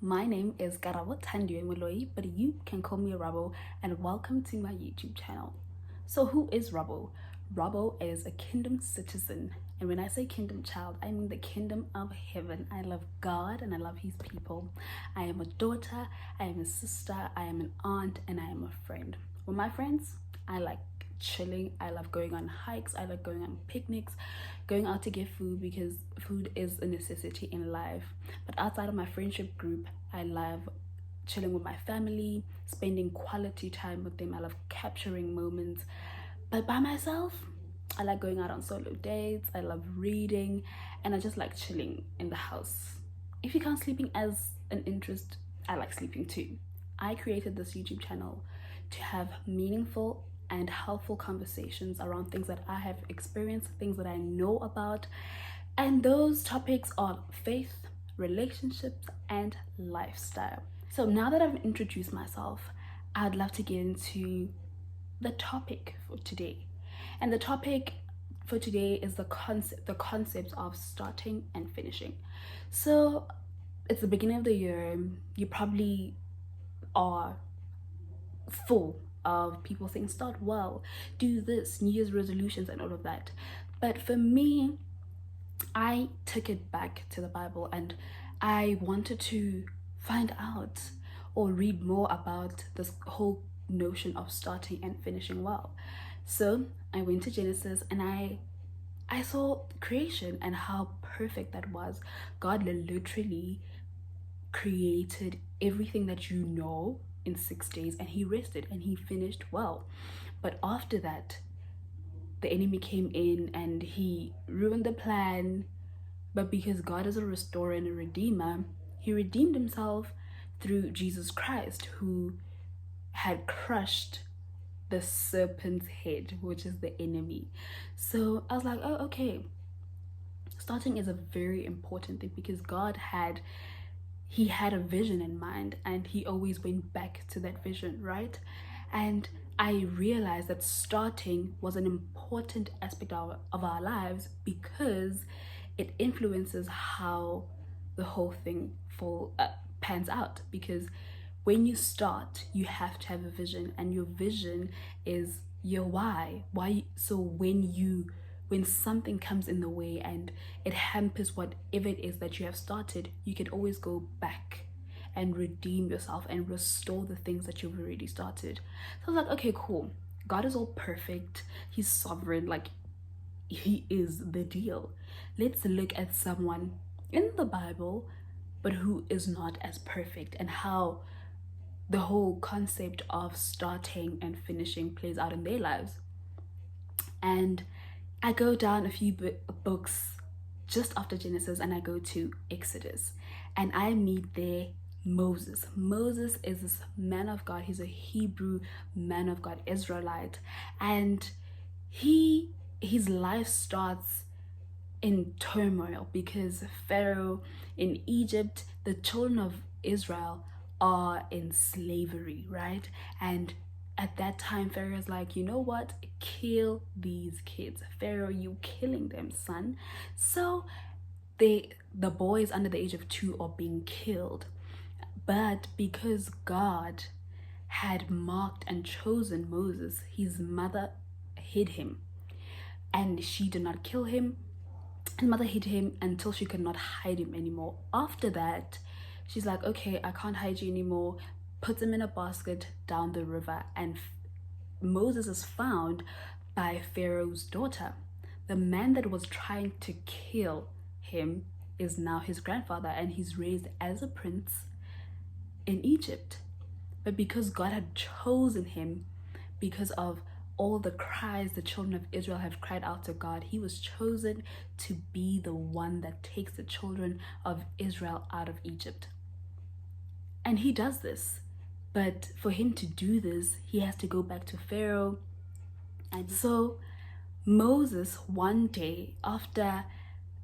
My name is Rabo Moloi, but you can call me Rabo, and welcome to my YouTube channel. So who is Rabo? Rabo is a kingdom citizen, and when I say kingdom child, I mean the kingdom of heaven. I love God and I love his people. I am a daughter, I am a sister, I am an aunt, and I am a friend. With my friends, I like chilling. I love going on hikes. I like going on picnics, going out to get food because food is a necessity in life. But outside of my friendship group, I love chilling with my family, spending quality time with them. I love capturing moments. But by myself, I like going out on solo dates. I love reading, and I just like chilling in the house. If you count sleeping as an interest, I like sleeping too. I created this YouTube channel to have meaningful and helpful conversations around things that I have experienced, things that I know about, and those topics are faith, relationships, and lifestyle. So now that I've introduced myself, I'd love to get into the topic for today. And the topic for today is the concept of starting and finishing. So it's the beginning of the year. You probably are full of people saying start well, do this, New Year's resolutions, and all of that. But for me, I took it back to the Bible and I wanted to find out or read more about this whole notion of starting and finishing well. So I went to Genesis and I saw creation and how perfect that was. God literally created everything that you know in 6 days, and he rested and he finished well. But after that, the enemy came in and he ruined the plan. But because God is a restorer and a redeemer, he redeemed himself through Jesus Christ, who had crushed the serpent's head, which is the enemy. So I was like, oh, okay, starting is a very important thing because he had a vision in mind and he always went back to that vision, right? And I realized that starting was an important aspect of our lives because it influences how the whole thing pans out. Because when you start, you have to have a vision, and your vision is your why. So when something comes in the way and it hampers whatever it is that you have started, you can always go back and redeem yourself and restore the things that you've already started. So I was like, okay, cool. God is all perfect. He's sovereign. Like, he is the deal. Let's look at someone in the Bible, but who is not as perfect, and how the whole concept of starting and finishing plays out in their lives. And I go down a few books just after Genesis and I go to Exodus and I meet there Moses. Moses is this man of God. He's a Hebrew man of God, Israelite, and his life starts in turmoil because Pharaoh in Egypt, the children of Israel are in slavery, right? And at that time, Pharaoh's like, you know what? Kill these kids. Pharaoh, you killing them, son. So the boys under the age of 2 are being killed. But because God had marked and chosen Moses, his mother hid him. And she did not kill him. His mother hid him until she could not hide him anymore. After that, she's like, okay, I can't hide you anymore. Puts him in a basket down the river, and Moses is found by Pharaoh's daughter. The man that was trying to kill him is now his grandfather, and he's raised as a prince in Egypt. But because God had chosen him, because of all the cries the children of Israel have cried out to God, he was chosen to be the one that takes the children of Israel out of Egypt. And he does this. But for him to do this, he has to go back to Pharaoh. And so Moses, one day, after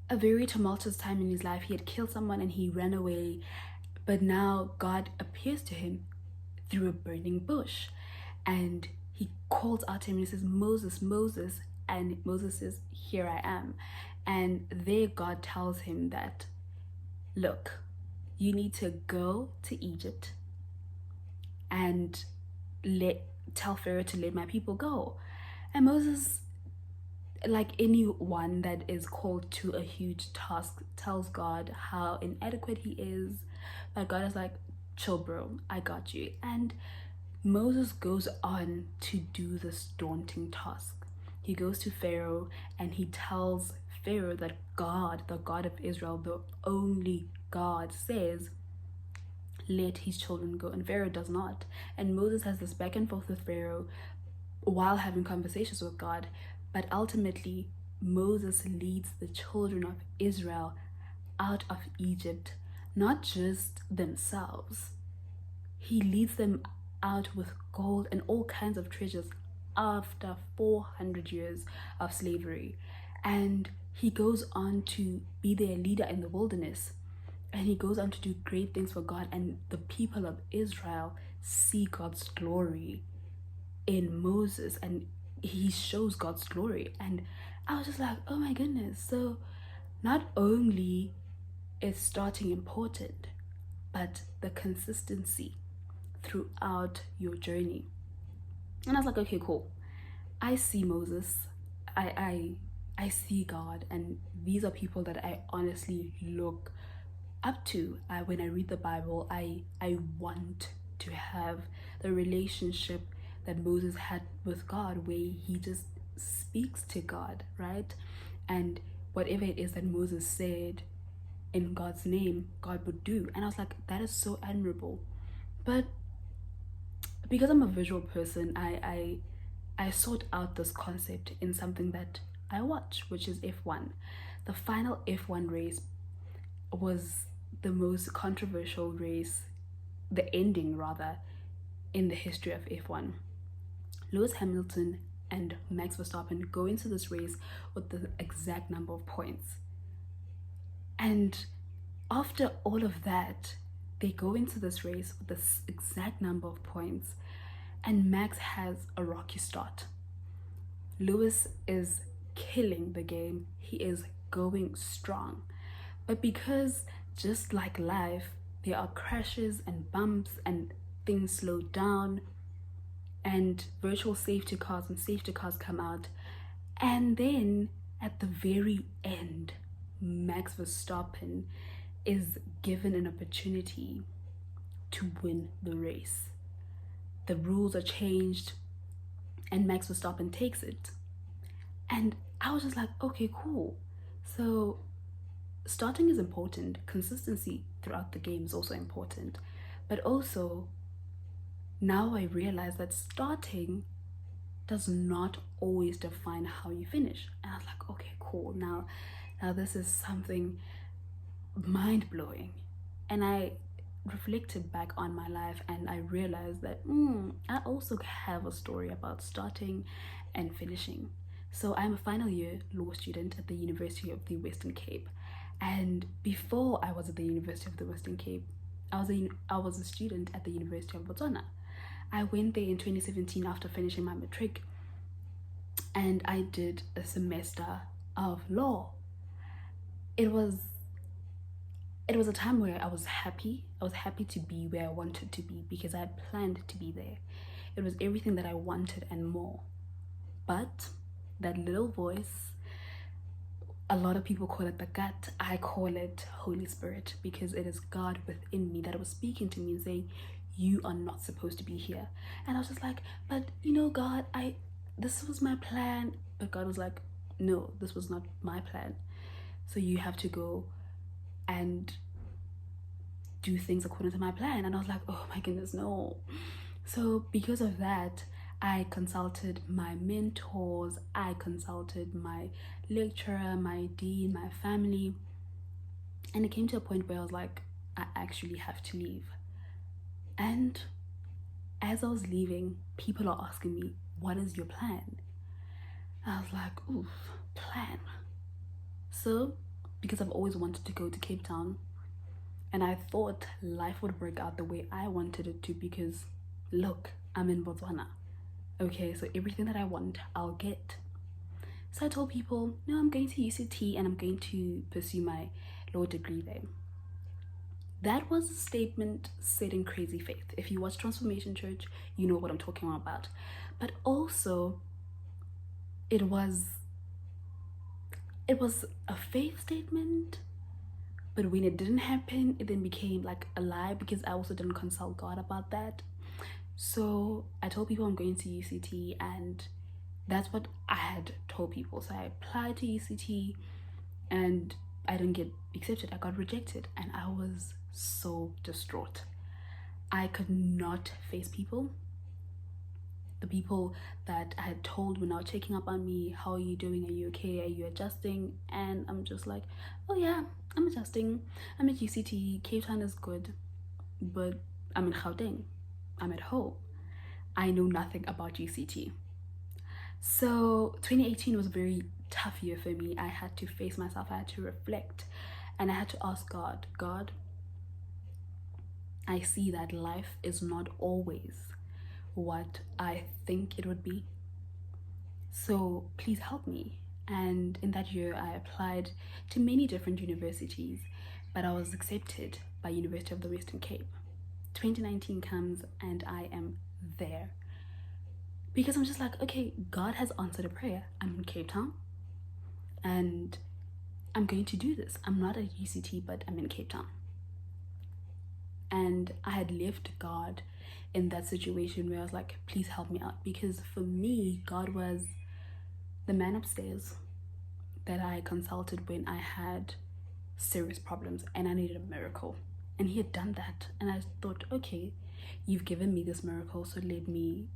a very tumultuous time in his life, he had killed someone and he ran away. But now God appears to him through a burning bush. And he calls out to him and he says, Moses, Moses. And Moses says, here I am. And there God tells him that, look, you need to go to Egypt and tell Pharaoh to let my people go. And Moses, like anyone that is called to a huge task, tells God how inadequate he is. But God is like, chill, bro, I got you. And Moses goes on to do this daunting task. He goes to Pharaoh and he tells Pharaoh that God, the God of Israel, the only God, says, let his children go. And Pharaoh does not. And Moses has this back and forth with Pharaoh while having conversations with God. But ultimately, Moses leads the children of Israel out of Egypt, not just themselves. He leads them out with gold and all kinds of treasures after 400 years of slavery. And he goes on to be their leader in the wilderness. And he goes on to do great things for God. And the people of Israel see God's glory in Moses, and he shows God's glory. And I was just like, oh my goodness. So not only is starting important, but the consistency throughout your journey. And I was like, okay, cool. I see Moses. I see God, and these are people that I honestly look up to. When I read the Bible, I want to have the relationship that Moses had with God, where he just speaks to God, right? And whatever it is that Moses said in God's name, God would do. And I was like, that is so admirable. But because I'm a visual person, I sought out this concept in something that I watch, which is F1. The final F1 race was the most controversial race, the ending rather, in the history of F1. Lewis Hamilton and Max Verstappen go into this race with the exact number of points. And after all of that, they go into this race with the exact number of points, and Max has a rocky start. Lewis is killing the game. He is going strong. But because, just like life, there are crashes and bumps and things slow down, and virtual safety cars and safety cars come out. And then at the very end, Max Verstappen is given an opportunity to win the race. The rules are changed and Max Verstappen takes it. And I was just like, okay, cool. So starting is important. Consistency throughout the game is also important. But also, now I realize that starting does not always define how you finish. And I was like, okay, cool. Now this is something mind-blowing. And I reflected back on my life and I realized that I also have a story about starting and finishing. So I'm a final year law student at the University of the Western Cape. And before I was at the University of the Western Cape, I was a student at the University of Botswana. I went there in 2017 after finishing my matric, and I did a semester of law. It was a time where I was happy. I was happy to be where I wanted to be because I had planned to be there. It was everything that I wanted and more. But that little voice, a lot of people call it the gut, I call it Holy Spirit, because it is God within me that was speaking to me and saying, you are not supposed to be here. And I was just like, but God, this was my plan. But God was like, no, this was not my plan. So you have to go and do things according to my plan. And I was like, oh my goodness, no. So because of that, I consulted my mentors, I consulted my lecturer, my dean, my family. And it came to a point where I was like, I actually have to leave. And as I was leaving, people are asking me, what is your plan? I was like, oof, plan. So, because I've always wanted to go to Cape Town, and I thought life would work out the way I wanted it to, because look, I'm in Botswana. Okay, so everything that I want, I'll get. So I told people, no, I'm going to UCT and I'm going to pursue my law degree there. That was a statement said in crazy faith. If you watch Transformation Church, you know what I'm talking about. But also, it was a faith statement, but when it didn't happen, it then became like a lie because I also didn't consult God about that. So I told people I'm going to UCT, and that's what I had told people. So I applied to UCT and I didn't get accepted. I got rejected, and I was so distraught. I could not face people. The people that I had told were now checking up on me. How are you doing? Are you okay? Are you adjusting? And I'm just like, oh yeah, I'm adjusting. I'm at UCT. Cape Town is good, but I'm in Gauteng. I'm at home. I know nothing about UCT. So 2018 was a very tough year for me. I had to face myself. I had to reflect, and I had to ask God, I see that life is not always what I think it would be. So please help me. And in that year, I applied to many different universities, but I was accepted by University of the Western Cape. 2019 comes and I am there. Because I'm just like, okay, God has answered a prayer. I'm in Cape Town and I'm going to do this. I'm not at UCT, but I'm in Cape Town. And I had left God in that situation where I was like, please help me out. Because for me, God was the man upstairs that I consulted when I had serious problems and I needed a miracle. And he had done that. And I thought, okay, you've given me this miracle, so let me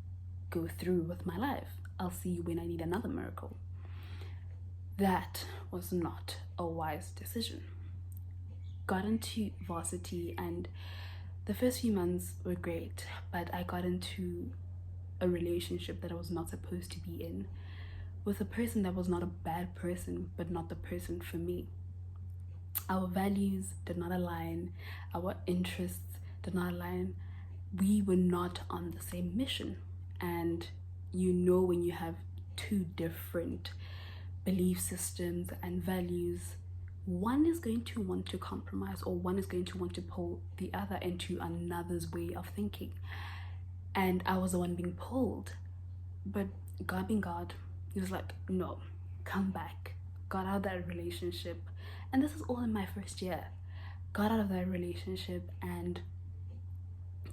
go through with my life. I'll see you when I need another miracle. That was not a wise decision. Got into Varsity, and the first few months were great, but I got into a relationship that I was not supposed to be in with a person that was not a bad person, but not the person for me. Our values did not align, our interests did not align. We were not on the same mission. And you know, when you have two different belief systems and values, one is going to want to compromise, or one is going to want to pull the other into another's way of thinking. And I was the one being pulled. But God being God, he was like, no, come back. Got out of that relationship. And this is all in my first year. Got out of that relationship and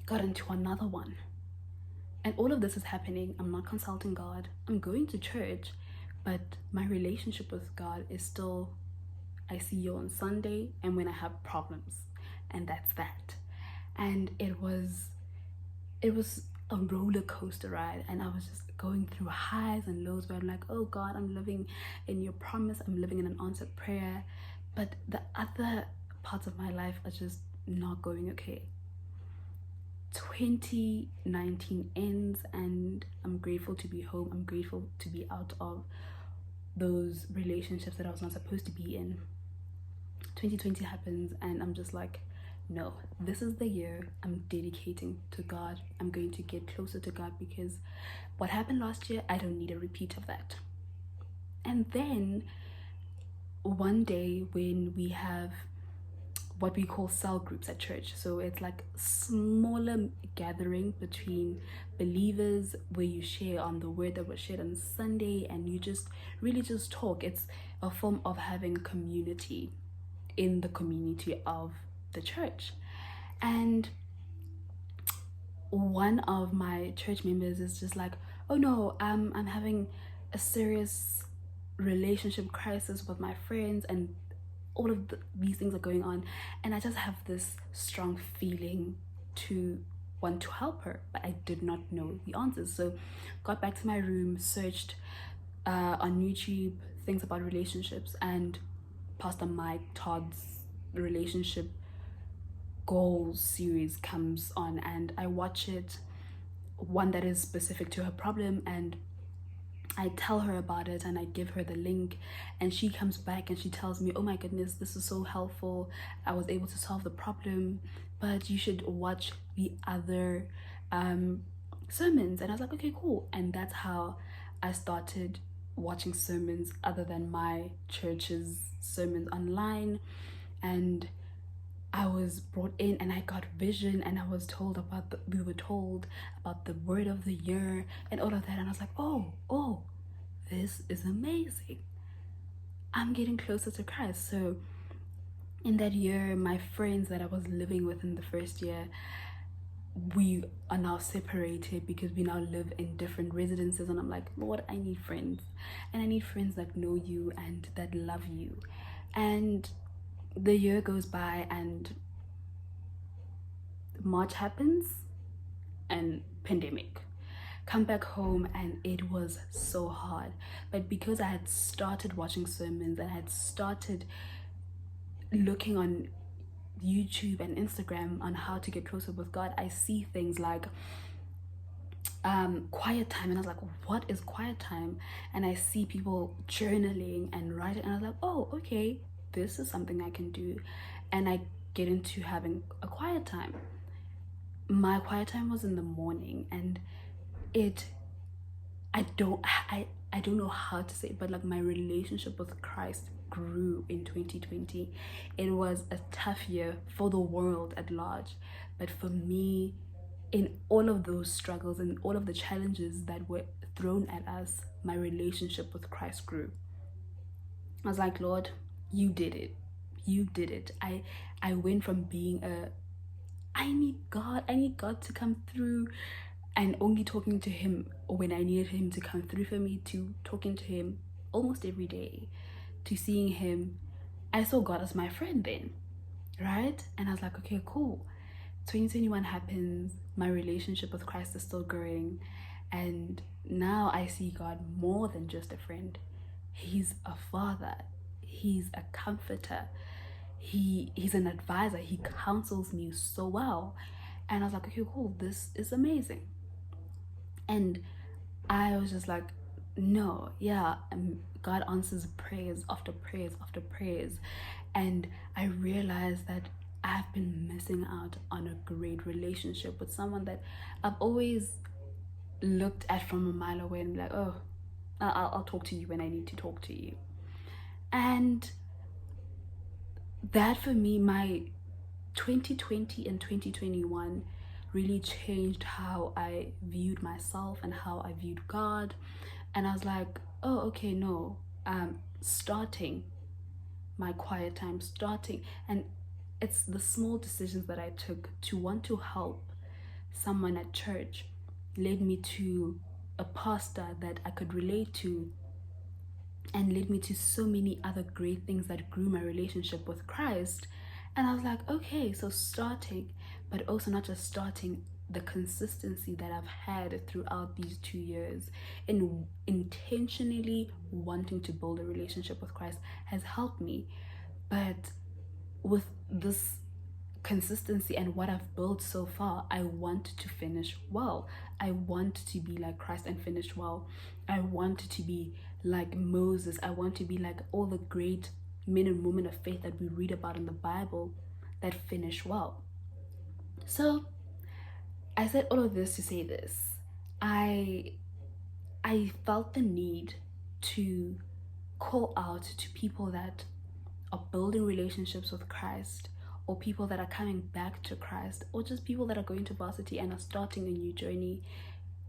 got into another one. And all of this is happening. I'm not consulting God. I'm going to church, but my relationship with God is still, I see you on Sunday and when I have problems, and that's that. And it was a roller coaster ride, and I was just going through highs and lows where I'm like, oh God, I'm living in your promise, I'm living in an answered prayer, but the other parts of my life are just not going okay. 2019 ends and I'm grateful to be home. I'm grateful to be out of those relationships that I was not supposed to be in. 2020 happens and I'm just like, no, this is the year I'm dedicating to God. I'm going to get closer to God, because what happened last year, I don't need a repeat of that. And then one day when we have what we call cell groups at church, so it's like smaller gathering between believers where you share on the word that was shared on Sunday, and you just really just talk. It's a form of having community in the community of the church. And one of my church members is just like, oh no, I'm having a serious relationship crisis with my friends, and all of these things are going on, and I just have this strong feeling to want to help her, but I did not know the answers. So got back to my room, searched on YouTube things about relationships, and Pastor Mike Todd's relationship goals series comes on, and I watch it, one that is specific to her problem, and I tell her about it and I give her the link, and she comes back and she tells me, oh my goodness, this is so helpful. I was able to solve the problem, but you should watch the other sermons. And I was like, okay, cool. And that's how I started watching sermons other than my church's sermons online. And I was brought in and I got vision, and I was told about we were told about the word of the year and all of that, and I was like, oh, this is amazing. I'm getting closer to Christ. So in that year, my friends that I was living with in the first year, we are now separated because we now live in different residences. And I'm like, Lord, I need friends, and I need friends that know you and that love you. And the year goes by and March happens and pandemic. Come back home and it was so hard. But because I had started watching sermons and I had started looking on YouTube and Instagram on how to get closer with God, I see things like quiet time, and I was like, what is quiet time? And I see people journaling and writing, and I was like, oh, okay, this is something I can do. And I get into having a quiet time. My quiet time was in the morning, and it I don't know how to say it, but like my relationship with Christ grew in 2020. It was a tough year for the world at large, but for me, in all of those struggles and all of the challenges that were thrown at us, my relationship with Christ grew. I was like, Lord, you did it. You did it. I went from being a I need God to come through, and only talking to him when I needed him to come through for me, to talking to him almost every day, to seeing him. I saw God as my friend then, right? And I was like, okay, cool. 2021 happens, my relationship with Christ is still growing, and now I see God more than just a friend. He's a father, he's a comforter, he's an advisor, he counsels me so well. And I was like, okay, cool, this is amazing. And I was just like, no, yeah, God answers prayers after prayers after prayers. And I realized that I've been missing out on a great relationship with someone that I've always looked at from a mile away and be like, oh, I'll talk to you when I need to talk to you. And that for me, my 2020 and 2021 really changed how I viewed myself and how I viewed God. And I was like, oh, okay, no, starting my quiet time, starting. And it's the small decisions that I took to want to help someone at church led me to a pastor that I could relate to, and led me to so many other great things that grew my relationship with Christ. And I was like, okay, so starting, but also not just starting, the consistency that I've had throughout these 2 years in intentionally wanting to build a relationship with Christ has helped me. But with this consistency and what I've built so far, I want to finish well. I want to be like Christ and finish well. I want to be like Moses. I want to be like all the great men and women of faith that we read about in the Bible that finish well. So I said all of this to say this. I felt the need to call out to people that are building relationships with Christ, or people that are coming back to Christ, or just people that are going to Varsity and are starting a new journey,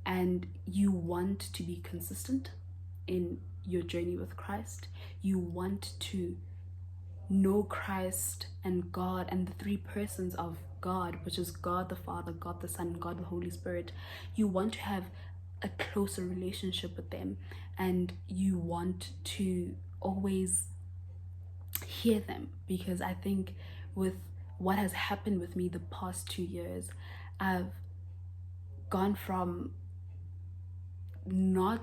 and you want to be consistent in your journey with Christ. You want to know Christ and God and the three persons of God, which is God the Father, God the Son, and God the Holy Spirit. You want to have a closer relationship with them, and you want to always hear them, because I think with what has happened with me the past 2 years, I've gone from not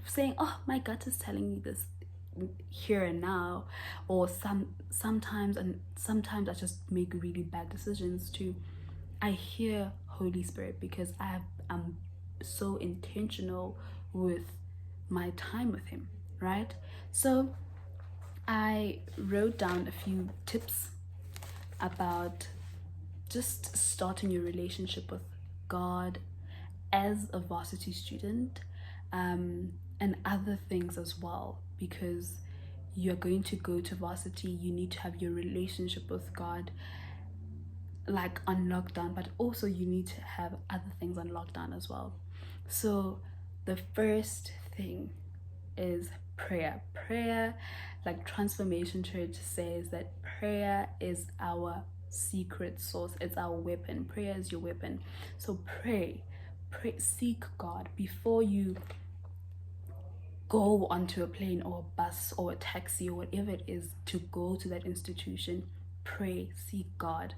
saying, oh, my gut is telling me this here and now, or sometimes I just make really bad decisions, to I hear Holy Spirit, because I'm so intentional with my time with him, right? So I wrote down a few tips about just starting your relationship with God as a varsity student, and other things as well, because you're going to go to varsity, you need to have your relationship with God like on lockdown, but also you need to have other things on lockdown as well. So the first thing is prayer. Prayer, like Transformation Church says, that prayer is our secret source, it's our weapon. Prayer is your weapon. So pray, seek God before you go onto a plane or a bus or a taxi or whatever it is to go to that institution. Pray, seek God,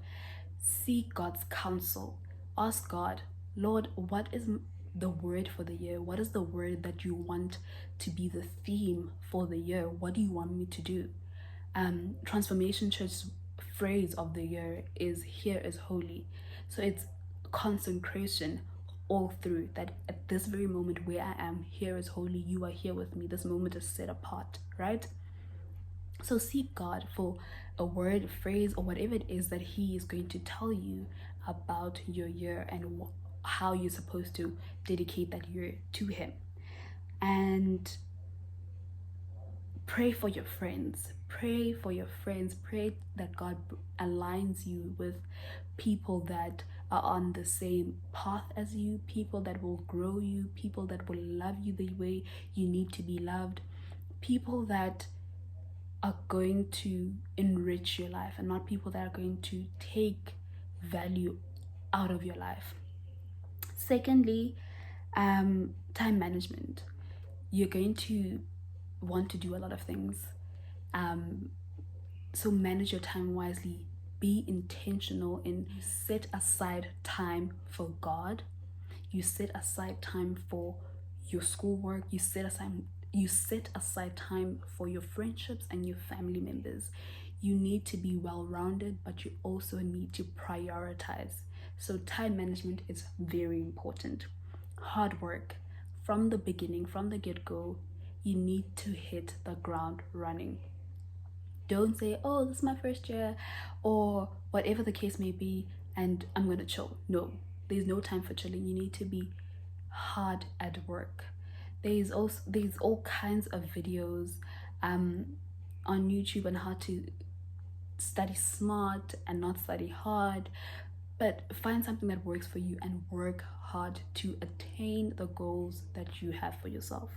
seek God's counsel. Ask God, Lord, what is the word for the year? What is the word that you want to be the theme for the year? What do you want me to do? Transformation Church's phrase of the year is "Here is holy." So it's consecration all through, that at this very moment where I am, here is holy, you are here with me, this moment is set apart, right? So seek God for a word, a phrase, or whatever it is that He is going to tell you about your year and how you're supposed to dedicate that year to Him. And pray for your friends. Pray for your friends. Pray that God aligns you with people that are on the same path as you, people that will grow you, people that will love you the way you need to be loved, people that are going to enrich your life and not people that are going to take value out of your life. Secondly, time management. You're going to want to do a lot of things. So manage your time wisely. Be intentional and set aside time for God. You set aside time for your schoolwork. You set aside time for your friendships and your family members. You need to be well-rounded, but you also need to prioritize. So time management is very important. Hard work. From the beginning, from the get-go, you need to hit the ground running. Don't say, oh, this is my first year, or whatever the case may be, and I'm gonna chill. No, there's no time for chilling. You need to be hard at work. There's all kinds of videos on YouTube on how to study smart and not study hard, but find something that works for you and work hard to attain the goals that you have for yourself.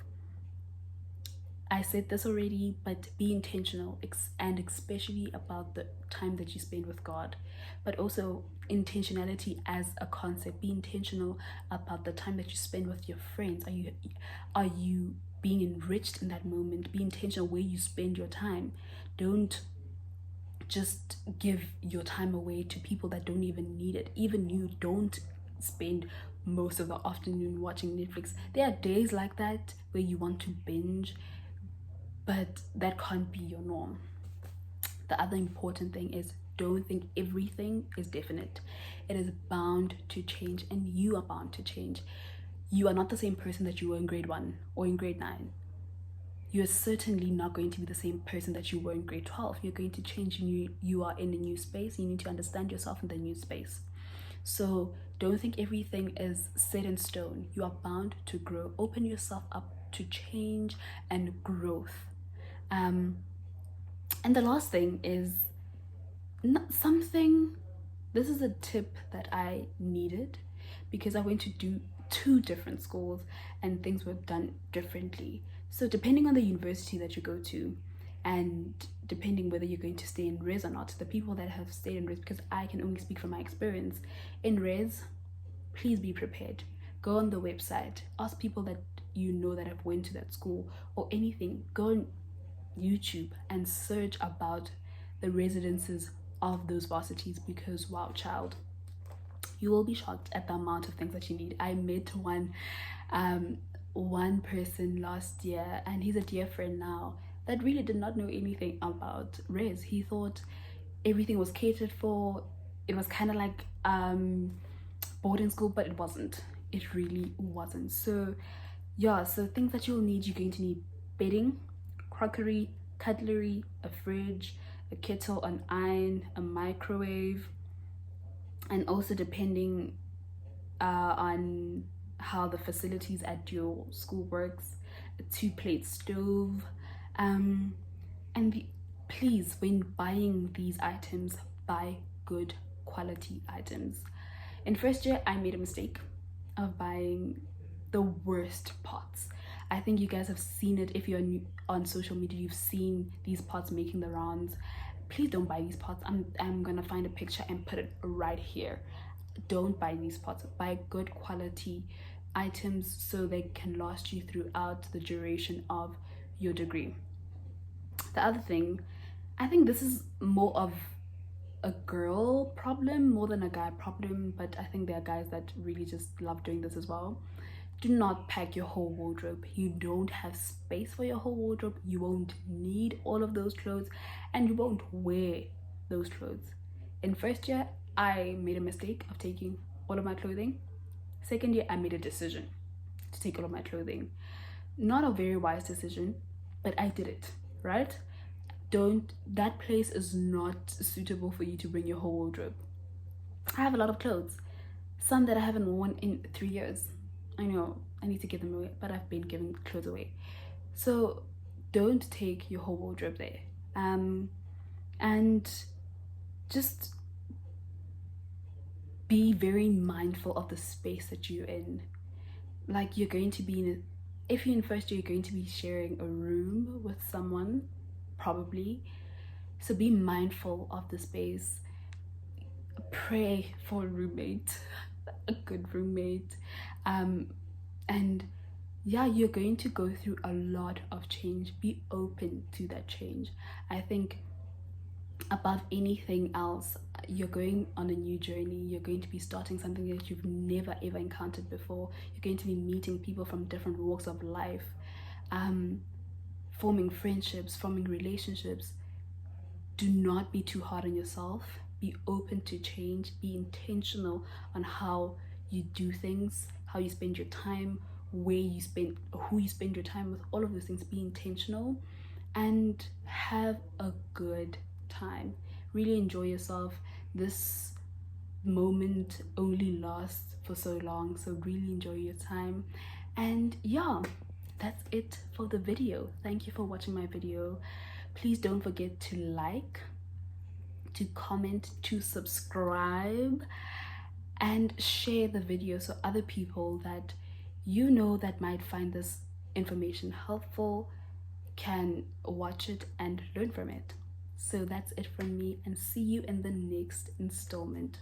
I said this already, but be intentional, and especially about the time that you spend with God, but also intentionality as a concept. Be intentional about the time that you spend with your friends. Are you being enriched in that moment? Be intentional where you spend your time. Don't just give your time away to people that don't even need it. Even you don't spend most of the afternoon watching Netflix. There are days like that where you want to binge, but that can't be your norm. The other important thing is, don't think everything is definite. It is bound to change, and you are bound to change. You are not the same person that you were in grade 1 or in grade 9. You're certainly not going to be the same person that you were in grade 12. You're going to change. You are in a new space. You need to understand yourself in the new space. So don't think everything is set in stone. You are bound to grow. Open yourself up to change and growth. And the last thing is this is a tip that I needed because I went to do 2 different schools and things were done differently. So depending on the university that you go to, and depending whether you're going to stay in res or not, the people that have stayed in res, because I can only speak from my experience in res, please be prepared. Go on the website, ask people that you know that have went to that school or anything. Go on YouTube and search about the residences of those varsities, because wow, child, you will be shocked at the amount of things that you need. I met one person last year, and he's a dear friend now, that really did not know anything about res. He thought everything was catered for. It was kind of like boarding school, but it wasn't. It really wasn't. So yeah, so things that you'll need: you're going to need bedding, crockery, cutlery, a fridge, a kettle, an iron, a microwave, and also depending on how the facilities at your school works, a 2-plate stove, And please, when buying these items, buy good quality items. In first year, I made a mistake of buying the worst pots. I think you guys have seen it. If you're on social media, you've seen these pots making the rounds. Please don't buy these pots. I'm gonna find a picture and put it right here. Don't buy these pots. Buy good quality items so they can last you throughout the duration of your degree. The other thing, I think this is more of a girl problem more than a guy problem, but I think there are guys that really just love doing this as well. Do not pack your whole wardrobe. You don't have space for your whole wardrobe. You won't need all of those clothes, and you won't wear those clothes. In first year, I made a mistake of taking all of my clothing. Second year, I made a decision to take all of my clothing. Not a very wise decision, but I did it, right? That place is not suitable for you to bring your whole wardrobe. I have a lot of clothes, some that I haven't worn in 3 years. I know I need to give them away, but I've been giving clothes away. So don't take your whole wardrobe there. And just be very mindful of the space that you're in. Like, you're going to be if you're in first year, you're going to be sharing a room with someone, probably. So be mindful of the space. Pray for a roommate, a good roommate. And yeah, you're going to go through a lot of change. Be open to that change. I think above anything else, you're going on a new journey. You're going to be starting something that you've never ever encountered before. You're going to be meeting people from different walks of life, forming friendships, forming relationships. Do not be too hard on yourself. Be open to change. Be intentional on how you do things, how you spend your time, who you spend your time with. All of those things. Be intentional and have a good time. Really enjoy yourself. This moment only lasts for so long, so really enjoy your time. And yeah, that's it for the video. Thank you for watching my video. Please don't forget to like, to comment, to subscribe, and share the video so other people that you know that might find this information helpful can watch it and learn from it. So that's it from me, and see you in the next installment.